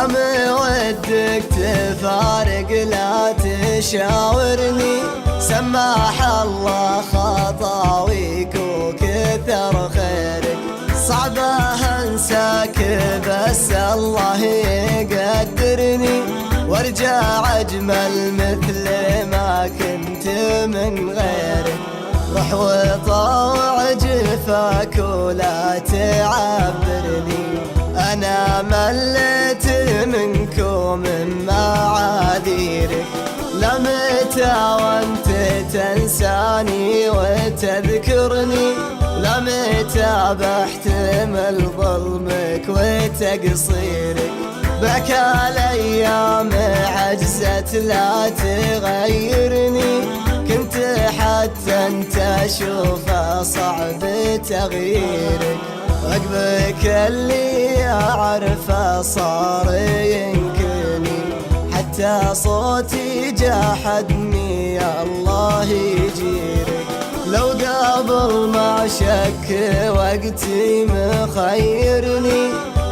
لا مودك تفارق لا تشاورني، سماح الله خطاويك وكثر خيرك. صعبة انساك بس الله يقدرني، وارجع اجمل مثل ما كنت من غيرك. روح وطاوع جفاك ولا تعبرني، أنا مليت منك ومن معاذيرك. لمتى وانت تنساني وتذكرني، لمتى بحتمل ظلمك وتقصيرك. بكى الأيام عجزت لا تغيرني، كنت حتى انت اشوفه صعب تغييرك. رقبك اللي اعرفه صار ينكرني، حتى صوتي جاحدني يا الله يجيرك. لو قبل ما شك وقتي مخيرني،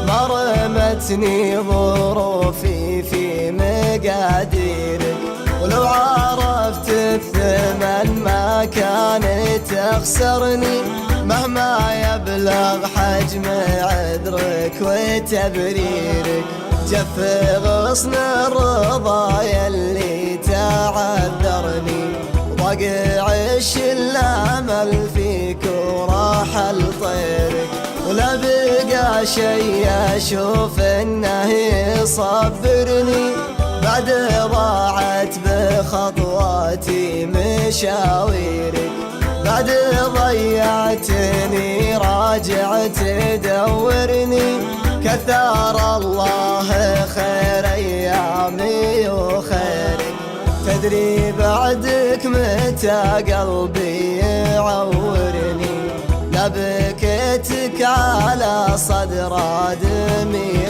ما رمتني ظروفي في مقاديرك. ولو عرفت الثمن ما كانت تخسرني، مهما يبلغ حجم عذرك وتبريرك. جف غصن الرضا يلي تعذرني، وقعش الامل فيك وراح لطيرك. ولا بقى شي اشوف انه يصبرني، بعد ضاعت بخطواتي مشاويرك. بعد ضيعتني راجع تدورني، كثر الله خير ايامي وخيرك. تدري بعدك متى قلبي يعورني، لا بكيتك على صدر دمي